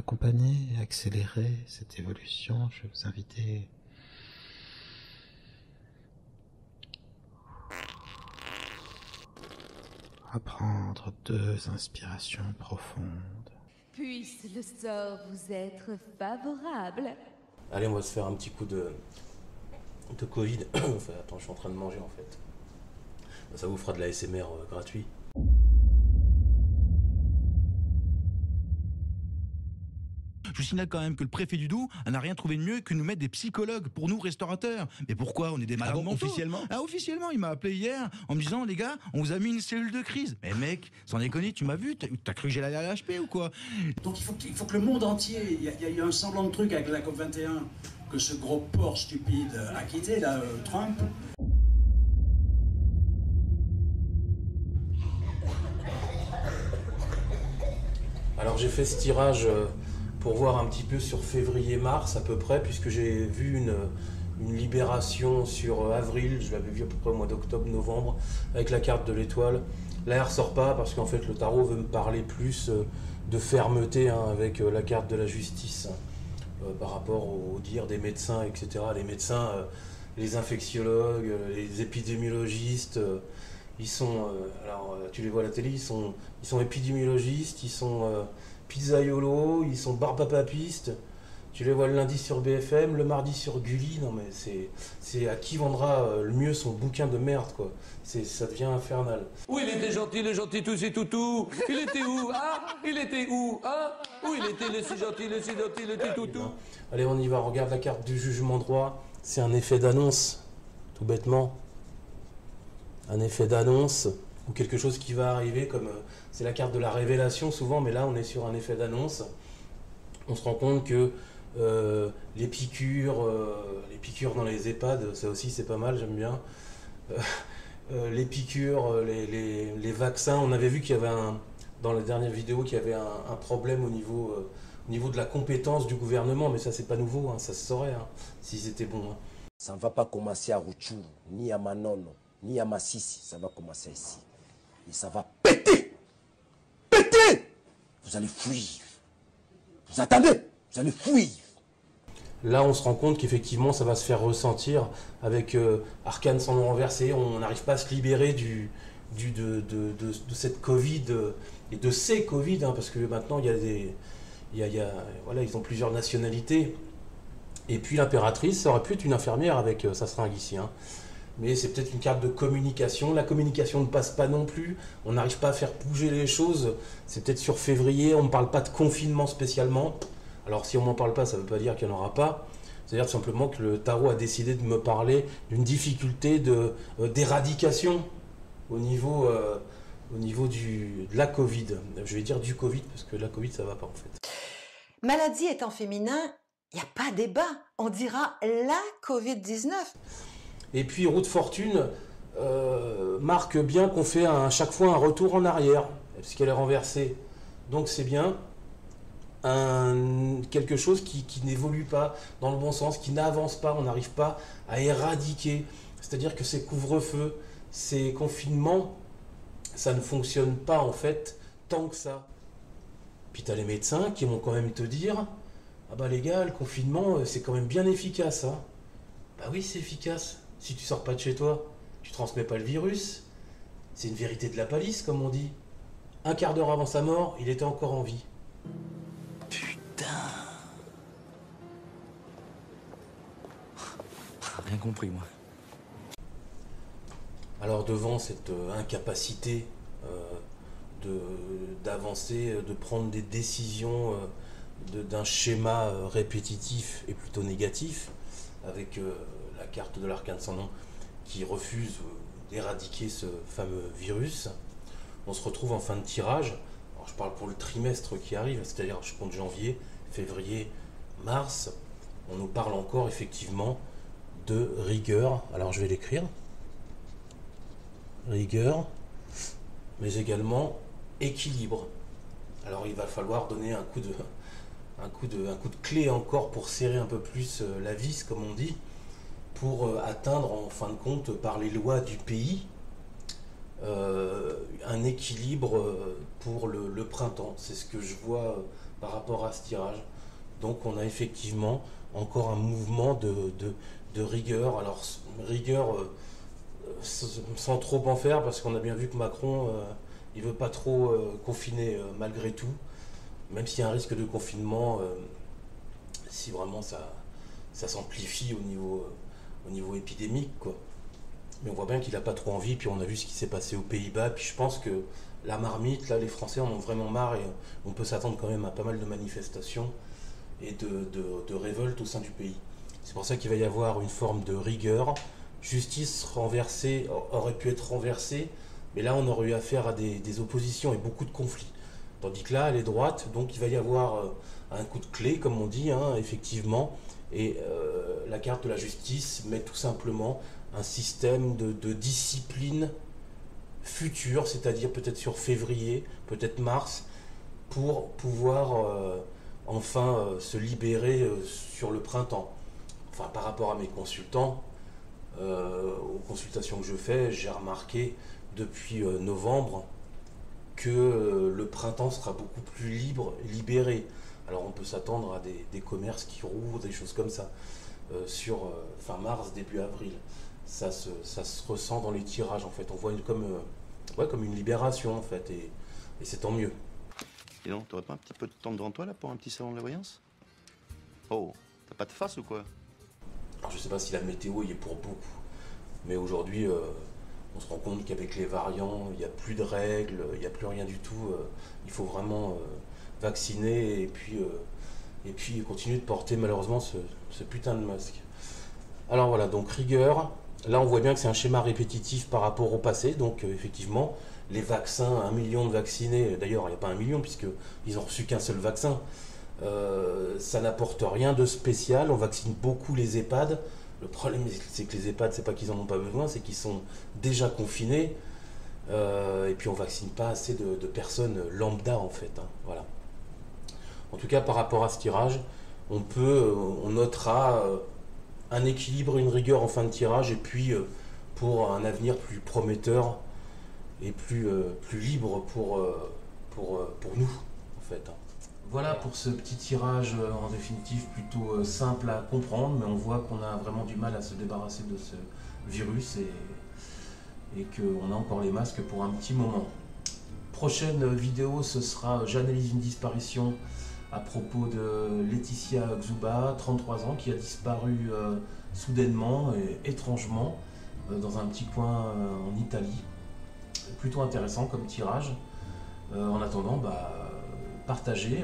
accompagner et accélérer cette évolution, je vais vous inviter à prendre 2 inspirations profondes. Puisse le sort vous être favorable. Allez, on va se faire un petit coup de Covid. Enfin, attends, je suis en train de manger en fait. Ça vous fera de la ASMR gratuit. Je vous signale quand même que le préfet du Doubs n'a rien trouvé de mieux que nous mettre des psychologues pour nous restaurateurs. Mais pourquoi? On est des malades mentaux. Officiellement? Ah, officiellement, il m'a appelé hier en me disant, les gars, on vous a mis une cellule de crise. Mais mec, sans déconner, tu m'as vu? T'as cru que j'allais à l'HP ou quoi? Donc il faut que le monde entier, il y a eu un semblant de truc avec la COP21 que ce gros porc stupide a quitté, là, Trump. Alors j'ai fait ce tirage pour voir un petit peu sur février-mars à peu près, puisque j'ai vu une libération sur avril, je l'avais vu à peu près au mois d'octobre-novembre, avec la carte de l'étoile. Là elle ressort pas parce qu'en fait le tarot veut me parler plus de fermeté avec la carte de la justice, par rapport aux dires des médecins, etc. Les médecins, les infectiologues, les épidémiologistes, ils sont, alors tu les vois à la télé, ils sont épidémiologistes, ils sont pizzaiolos, ils sont barbapapistes. Tu les vois le lundi sur BFM, le mardi sur Gulli. Non mais c'est à qui vendra le mieux son bouquin de merde, quoi. Ça devient infernal. Où il était gentil, le gentil tout c'est toutou. Il était où? Ah, il était où? Ah, où il était le si gentil, le si gentil, le petit toutou. Allez, on y va, regarde la carte du jugement droit. C'est un effet d'annonce, tout bêtement. Un effet d'annonce ou quelque chose qui va arriver, comme c'est la carte de la révélation souvent, mais là on est sur un effet d'annonce. On se rend compte que les piqûres dans les EHPAD, ça aussi c'est pas mal, j'aime bien. Les piqûres, les vaccins, on avait vu qu'il y avait dans la dernière vidéo qu'il y avait un problème au niveau de la compétence du gouvernement, mais ça c'est pas nouveau, hein, ça se saurait s'ils étaient bons. Hein. Ça ne va pas commencer à Rutshuru, ni à Manono, ni à Massissi, ça va commencer ici. Et ça va péter! Péter! Vous allez fuir. Vous attendez? Vous allez fuir. Là, on se rend compte qu'effectivement, ça va se faire ressentir avec Arcane sans nom renversé. On n'arrive pas à se libérer de cette Covid et de ces Covid, hein, parce que maintenant, voilà, ils ont plusieurs nationalités. Et puis l'impératrice, ça aurait pu être une infirmière avec sa seringue ici. Hein. Mais c'est peut-être une carte de communication. La communication ne passe pas non plus. On n'arrive pas à faire bouger les choses. C'est peut-être sur février. On ne parle pas de confinement spécialement. Alors si on m'en parle pas, ça ne veut pas dire qu'il n'y en aura pas. C'est-à-dire tout simplement que le tarot a décidé de me parler d'une difficulté d'éradication au niveau de la Covid. Je vais dire du Covid parce que la Covid, ça ne va pas en fait. Maladie étant féminin, il n'y a pas débat. On dira la Covid-19. Et puis, roue de fortune marque bien qu'on fait à chaque fois un retour en arrière, puisqu'elle est renversée. Donc c'est bien quelque chose qui n'évolue pas dans le bon sens, qui n'avance pas, on n'arrive pas à éradiquer. C'est-à-dire que ces couvre-feux, ces confinements, ça ne fonctionne pas en fait tant que ça. Puis tu as les médecins qui vont quand même te dire « Ah bah les gars, le confinement, c'est quand même bien efficace. Hein. » Bah oui, c'est efficace. Si tu sors pas de chez toi, tu transmets pas le virus. C'est une vérité de la palisse, comme on dit. Un quart d'heure avant sa mort, il était encore en vie. Putain. Rien compris, moi. Alors devant cette incapacité d'avancer, de prendre des décisions d'un schéma répétitif et plutôt négatif, avec la carte de l'arcane sans nom qui refuse d'éradiquer ce fameux virus, on se retrouve en fin de tirage. Alors je parle pour le trimestre qui arrive, c'est-à-dire je compte janvier, février, mars. On nous parle encore effectivement de rigueur. Alors je vais l'écrire. Rigueur, mais également équilibre. Alors il va falloir donner un coup de clé encore pour serrer un peu plus la vis, comme on dit, pour atteindre en fin de compte, par les lois du pays, un équilibre pour le printemps. C'est ce que je vois par rapport à ce tirage. Donc on a effectivement encore un mouvement de rigueur. Alors rigueur sans trop en faire, parce qu'on a bien vu que Macron, il veut pas trop confiner malgré tout, même s'il y a un risque de confinement, si vraiment ça s'amplifie au niveau épidémique, quoi. Mais on voit bien qu'il n'a pas trop envie, puis on a vu ce qui s'est passé aux Pays-Bas, puis je pense que la marmite, là, les Français en ont vraiment marre, et on peut s'attendre quand même à pas mal de manifestations et de révoltes au sein du pays. C'est pour ça qu'il va y avoir une forme de rigueur. Justice renversée aurait pu être renversée, mais là on aurait eu affaire à des oppositions et beaucoup de conflits. Tandis que là, elle est droite, donc il va y avoir un coup de clé, comme on dit, hein, effectivement, et la carte de la justice met tout simplement un système de discipline future, c'est-à-dire peut-être sur février, peut-être mars, pour pouvoir enfin se libérer sur le printemps. Enfin, par rapport à mes consultants, aux consultations que je fais, j'ai remarqué depuis novembre que le printemps sera beaucoup plus libre, libéré. Alors on peut s'attendre à des commerces qui rouvrent, des choses comme ça, sur fin mars, début avril. Ça se ressent dans les tirages en fait. On voit comme une libération en fait, et c'est tant mieux. Et non, t'aurais pas un petit peu de temps devant toi là pour un petit salon de la voyance? Oh, t'as pas de face ou quoi? Alors, je sais pas si la météo y est pour beaucoup, mais aujourd'hui on se rend compte qu'avec les variants, il n'y a plus de règles, il n'y a plus rien du tout. Il faut vraiment vacciner et puis continuer de porter malheureusement ce putain de masque. Alors voilà, donc rigueur. Là, on voit bien que c'est un schéma répétitif par rapport au passé. Donc, effectivement, les vaccins, 1 million de vaccinés, d'ailleurs, il n'y a pas 1 million, puisqu'ils n'ont reçu qu'un seul vaccin. Ça n'apporte rien de spécial. On vaccine beaucoup les EHPAD. Le problème, c'est que les EHPAD, c'est pas qu'ils n'en ont pas besoin, c'est qu'ils sont déjà confinés. Et puis, on ne vaccine pas assez de personnes lambda, en fait. Hein, voilà. En tout cas, par rapport à ce tirage, on notera un équilibre, une rigueur en fin de tirage, et puis pour un avenir plus prometteur et plus libre pour nous, en fait. Voilà pour ce petit tirage en définitive plutôt simple à comprendre, mais on voit qu'on a vraiment du mal à se débarrasser de ce virus et qu'on a encore les masques pour un petit moment. Prochaine vidéo, ce sera j'analyse une disparition à propos de Laetitia Xuba, 33 ans, qui a disparu soudainement et étrangement dans un petit coin en Italie. Plutôt intéressant comme tirage. En attendant, partagez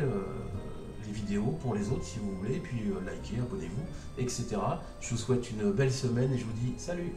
les vidéos pour les autres si vous voulez, puis likez, abonnez-vous, etc. Je vous souhaite une belle semaine et je vous dis salut!